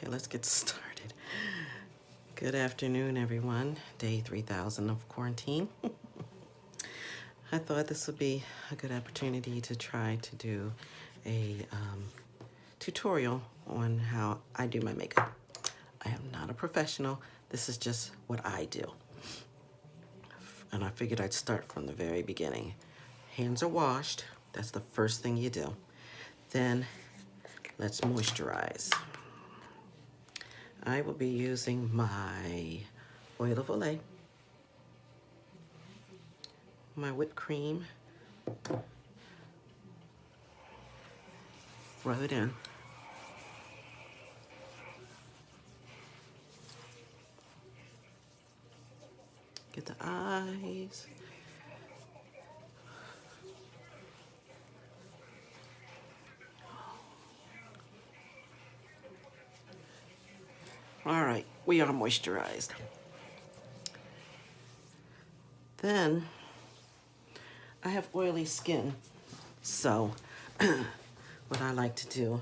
Okay, let's get started. Good afternoon, everyone. Day 3000 of quarantine. I thought this would be a good opportunity to try to do a tutorial on how I do my makeup. I am not a professional. This is just what I do. And I figured I'd start from the very beginning. Hands are washed. That's the first thing you do. Then let's moisturize. I will be using my oil of Olay, my whipped cream, rub it in. Get the eyes. All right, we are moisturized. Then I have oily skin, so what I like to do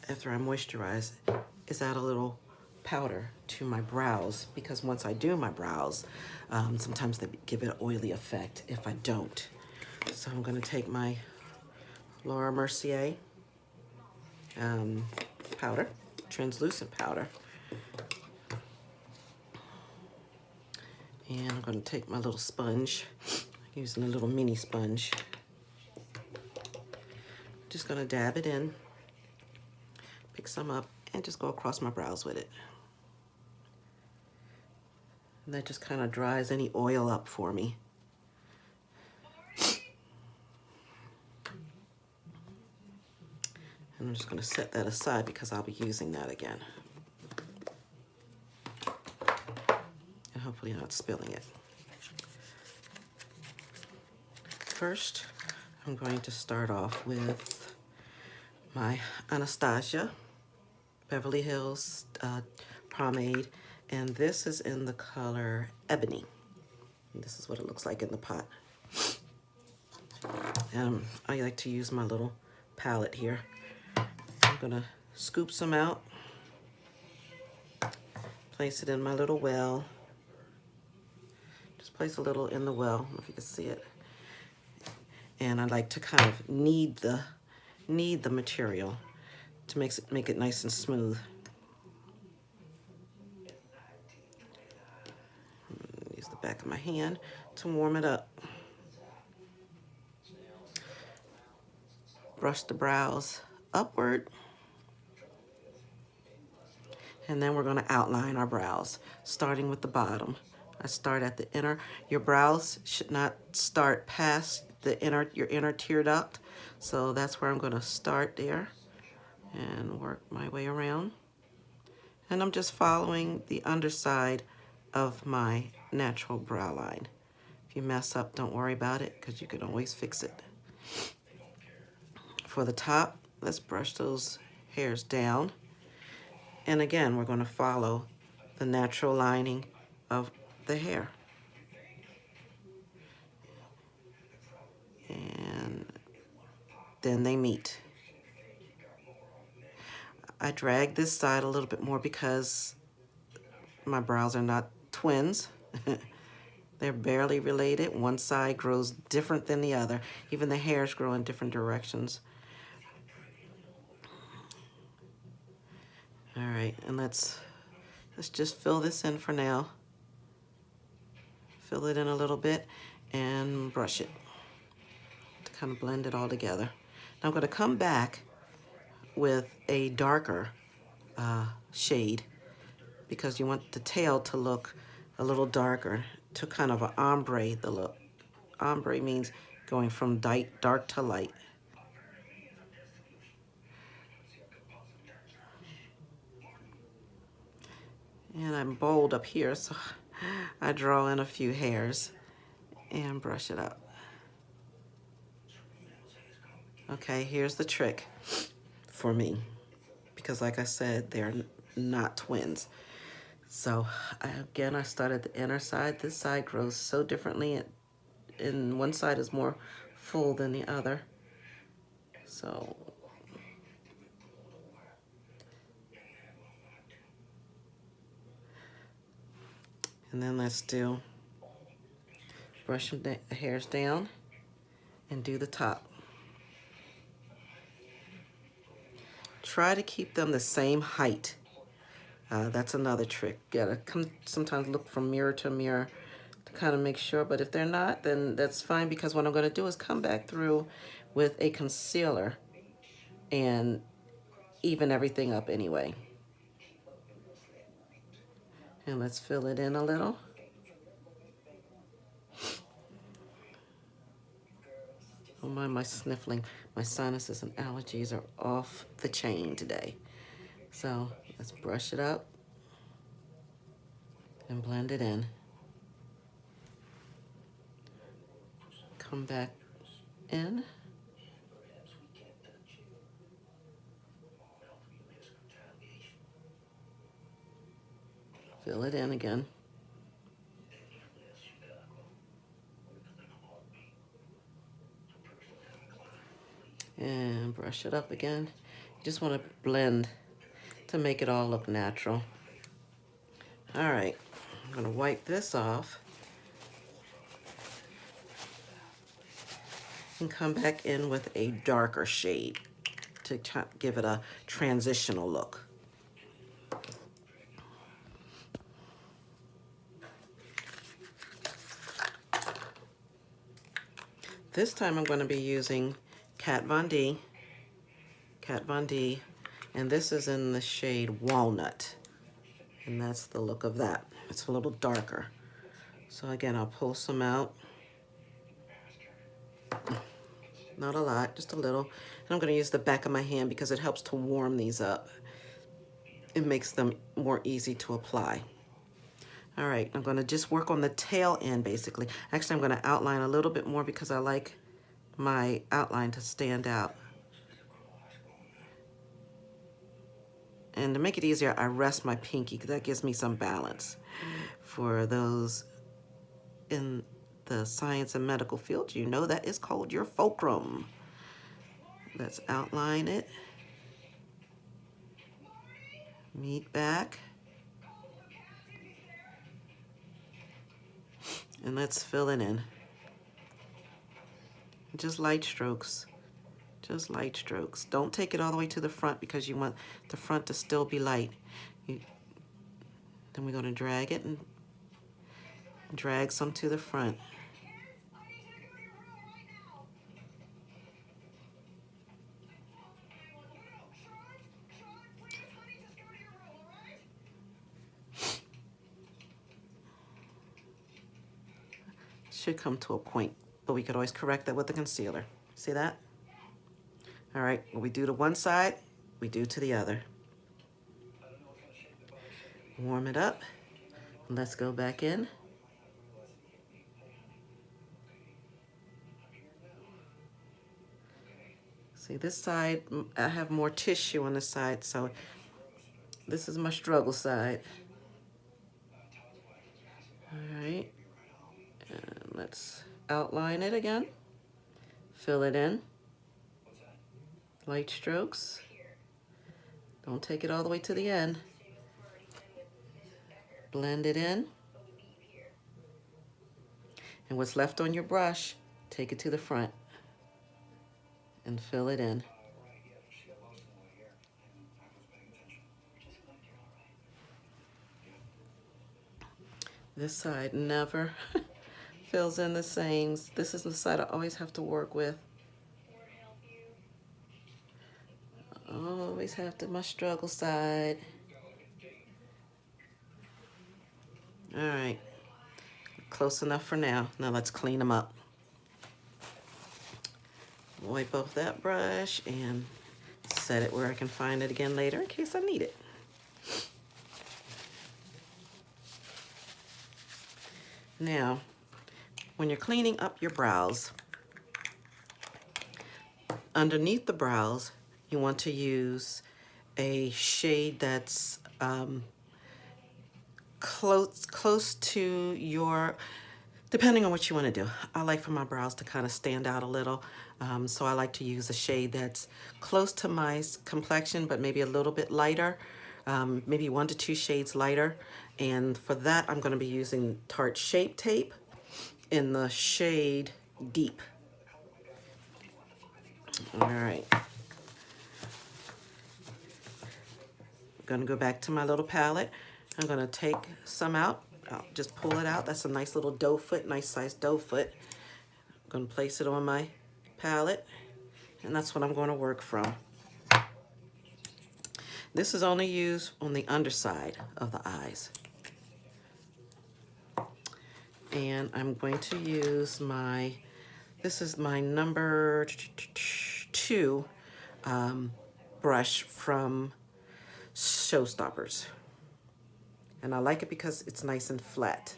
after I moisturize is add a little powder to my brows, because once I do my brows, sometimes they give it an oily effect if I don't. So I'm gonna take my Laura Mercier powder, translucent powder, and I'm gonna take my little sponge, using a little mini sponge. Just gonna dab it in, pick some up, and just go across my brows with it. And that just kind of dries any oil up for me. And I'm just gonna set that aside because I'll be using that again. And hopefully not spilling it. First, I'm going to start off with my Anastasia Beverly Hills pomade, and this is in the color Ebony. And this is what it looks like in the pot. I like to use my little palette here. I'm gonna scoop some out, place it in my little well. Just place a little in the well, I don't know if you can see it. And I like to kind of knead the material to make it nice and smooth. Use the back of my hand to warm it up. Brush the brows upward. And then we're gonna outline our brows, starting with the bottom. I start at the inner. Your brows should not start past your inner tear duct. So that's where I'm gonna start there and work my way around. And I'm just following the underside of my natural brow line. If you mess up, don't worry about it, because you can always fix it. For the top, let's brush those hairs down. And again, we're going to follow the natural lining of the hair. And then they meet. I drag this side a little bit more because my brows are not twins. They're barely related. One side grows different than the other. Even the hairs grow in different directions. All right, and let's just fill this in for now. Fill it in a little bit and brush it to kind of blend it all together. Now I'm going to come back with a darker shade, because you want the tail to look a little darker, to kind of an ombre the look. Ombre means going from dark to light. And I'm bold up here, so I draw in a few hairs and brush it up. Okay, here's the trick for me, because like I said, they're not twins. So again, I start at the inner side. This side grows so differently, and one side is more full than the other. So And then let's brush the hairs down and do the top. Try to keep them the same height. That's another trick. Gotta sometimes look from mirror to mirror to kind of make sure, but if they're not, then that's fine, because what I'm gonna do is come back through with a concealer and even everything up anyway. And let's fill it in a little. Don't mind my sniffling. My sinuses and allergies are off the chain today. So let's brush it up and blend it in. Come back in. Fill it in again. And brush it up again. You just want to blend to make it all look natural. All right, I'm going to wipe this off and come back in with a darker shade to give it a transitional look. This time I'm going to be using Kat Von D, and this is in the shade Walnut, and that's the look of that. It's a little darker. So again, I'll pull some out. Not a lot, just a little. And I'm going to use the back of my hand because it helps to warm these up. It makes them more easy to apply. All right, I'm going to just work on the tail end, basically. Actually, I'm going to outline a little bit more because I like my outline to stand out. And to make it easier, I rest my pinky because that gives me some balance. For those in the science and medical field, you know that is called your fulcrum. Let's outline it. Meet back. And let's fill it in. Just light strokes. Just light strokes. Don't take it all the way to the front because you want the front to still be light. Then we're going to drag it and drag some to the front. Should come to a point, but we could always correct that with the concealer. See that? All right, what we do to one side, we do to the other. Warm it up. Let's go back in. See, this side, I have more tissue on this side, so this is my struggle side. All right. And let's outline it again. Fill it in. Light strokes. Don't take it all the way to the end. Blend it in. And what's left on your brush, take it to the front and fill it in. This side never fills in the same. This is the side I always have to work with. Always have to, my struggle side. All right, close enough for now. Now let's clean them up. Wipe off that brush and set it where I can find it again later in case I need it. Now, when you're cleaning up your brows, underneath the brows, you want to use a shade that's close to your, depending on what you want to do. I like for my brows to kind of stand out a little, so I like to use a shade that's close to my complexion, but maybe a little bit lighter. maybe 1 to 2 shades lighter. And for that, I'm going to be using Tarte Shape Tape in the shade Deep. All right. I'm going to go back to my little palette. I'm going to take some out. I'll just pull it out. That's a nice little doe foot, nice sized doe foot. I'm going to place it on my palette, and that's what I'm going to work from. This is only used on the underside of the eyes. And I'm going to use this is my number 2 brush from Showstoppers. And I like it because it's nice and flat.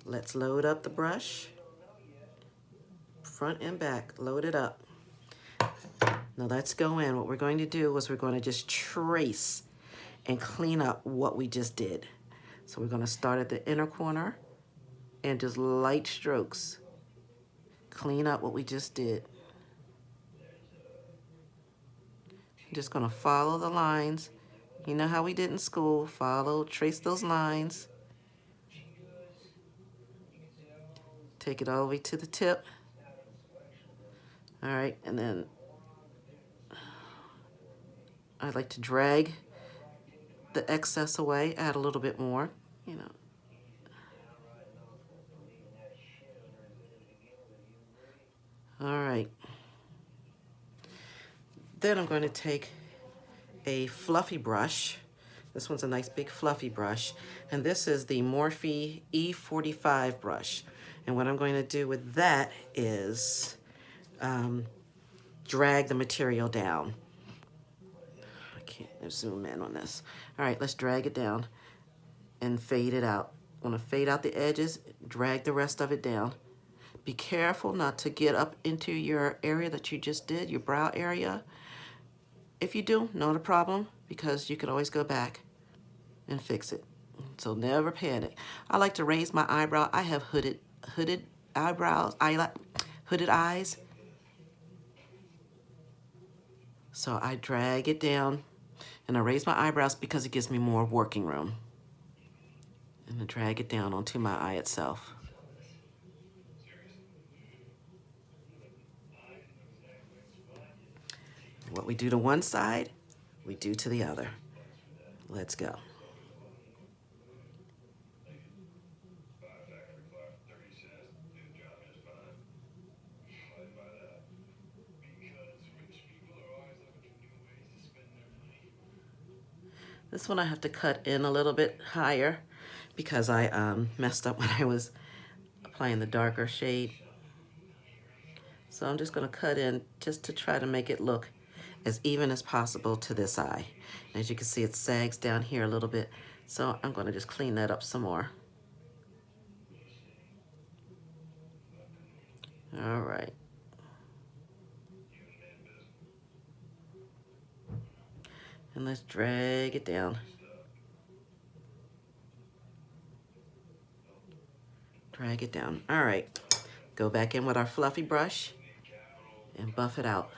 Let's load up the brush. Front and back, load it up. Now let's go in. What we're going to do is we're going to just trace and clean up what we just did. So we're going to start at the inner corner and just light strokes. Clean up what we just did. I'm just going to follow the lines. You know how we did in school. Follow, trace those lines. Take it all the way to the tip. All right, and then I like to drag the excess away, add a little bit more, you know. All right. Then I'm going to take a fluffy brush. This one's a nice big fluffy brush. And this is the Morphe E45 brush. And what I'm going to do with that is drag the material down. I can't zoom in on this. All right, let's drag it down and fade it out. I'm going to fade out the edges, drag the rest of it down. Be careful not to get up into your area that you just did, your brow area. If you do, not a problem, because you can always go back and fix it. So never panic. I like to raise my eyebrow. I have hooded eyebrows, hooded eyes. So I drag it down and I raise my eyebrows because it gives me more working room. And I drag it down onto my eye itself. What we do to one side, we do to the other. Let's go. This one I have to cut in a little bit higher because I messed up when I was applying the darker shade. So I'm just going to cut in just to try to make it look as even as possible to this eye. As you can see, it sags down here a little bit. So I'm going to just clean that up some more. All right. And let's drag it down. Drag it down. All right. Go back in with our fluffy brush and buff it out.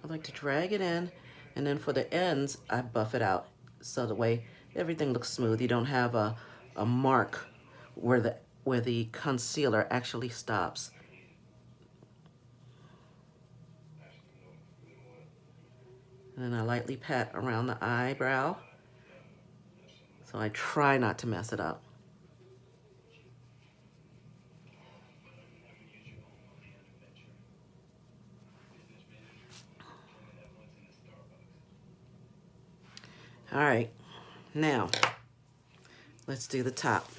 I like to drag it in, and then for the ends, I buff it out so the way everything looks smooth. You don't have a mark where the concealer actually stops. And then I lightly pat around the eyebrow, so I try not to mess it up. All right, now let's do the top.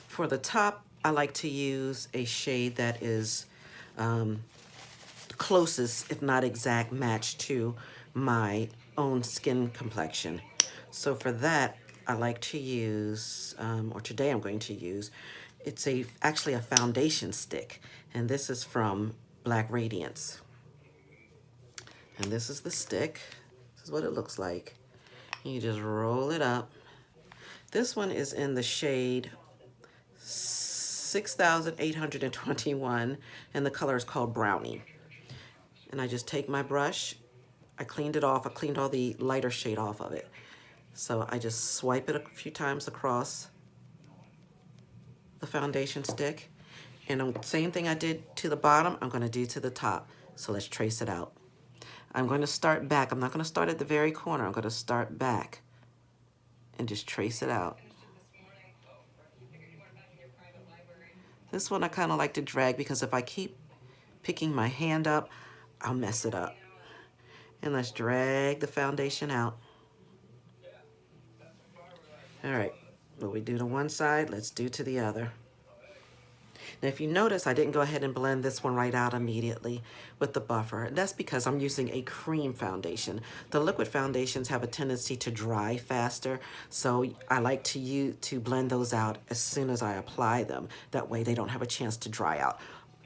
For the top, I like to use a shade that is closest, if not exact match to my own skin complexion. So for that, I like to use, or today I'm going to use, it's actually a foundation stick, and this is from Black Radiance. And this is the stick. This is what it looks like. You just roll it up. This one is in the shade 6821, and the color is called Brownie. And I just take my brush, I cleaned it off, I cleaned all the lighter shade off of it. So I just swipe it a few times across the foundation stick. And the same thing I did to the bottom, I'm gonna do to the top. So let's trace it out. I'm going to start back. I'm not going to start at the very corner. I'm going to start back and just trace it out. This one I kind of like to drag because if I keep picking my hand up, I'll mess it up. And let's drag the foundation out. All right, what we do to one side, let's do to the other. Now, if you notice, I didn't go ahead and blend this one right out immediately with the buffer. That's because I'm using a cream foundation. The liquid foundations have a tendency to dry faster, so I like to blend those out as soon as I apply them. That way they don't have a chance to dry out.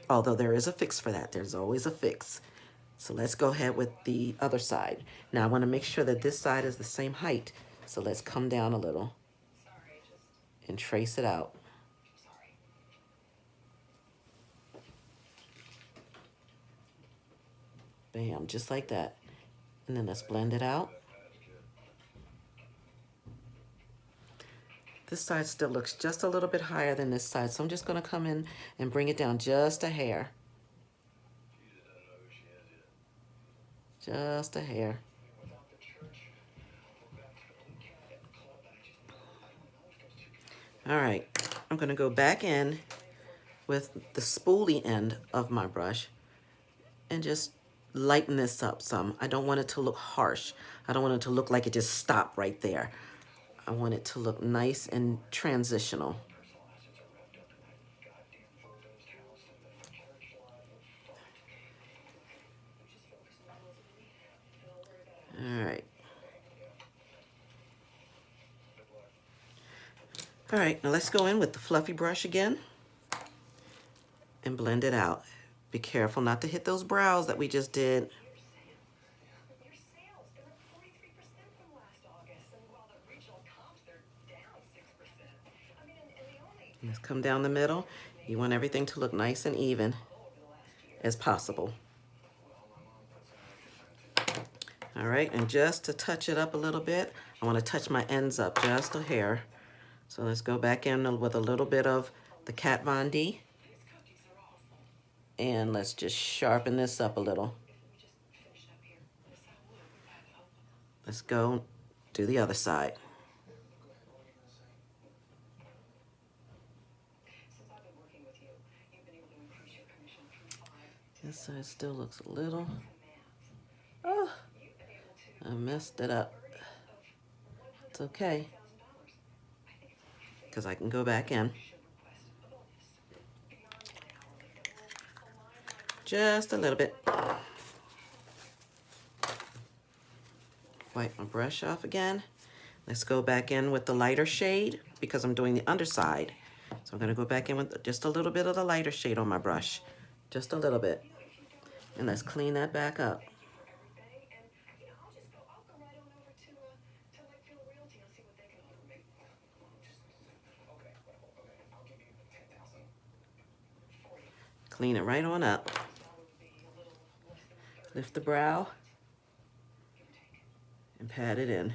Although there is a fix for that. There's always a fix. So let's go ahead with the other side. Now I want to make sure that this side is the same height. So let's come down a little and trace it out. Bam, just like that. And then let's blend it out. This side still looks just a little bit higher than this side, so I'm just gonna come in and bring it down just a hair. Just a hair. All right, I'm gonna go back in with the spoolie end of my brush and just lighten this up some. I don't want it to look harsh. I don't want it to look like it just stopped right there. I want it to look nice and transitional. All right. All right, now let's go in with the fluffy brush again and blend it out. Be careful not to hit those brows that we just did. Let's come down the middle. You want everything to look nice and even as possible. All right, and just to touch it up a little bit, I want to touch my ends up just a hair. So let's go back in with a little bit of the Kat Von D. And let's just sharpen this up a little. Let's go do the other side. This side still looks a little, oh, I messed it up. It's okay, because I can go back in. Just a little bit. Wipe my brush off again. Let's go back in with the lighter shade because I'm doing the underside. So I'm gonna go back in with just a little bit of the lighter shade on my brush. Just a little bit. And let's clean that back up. Clean it right on up. Lift the brow and pat it in.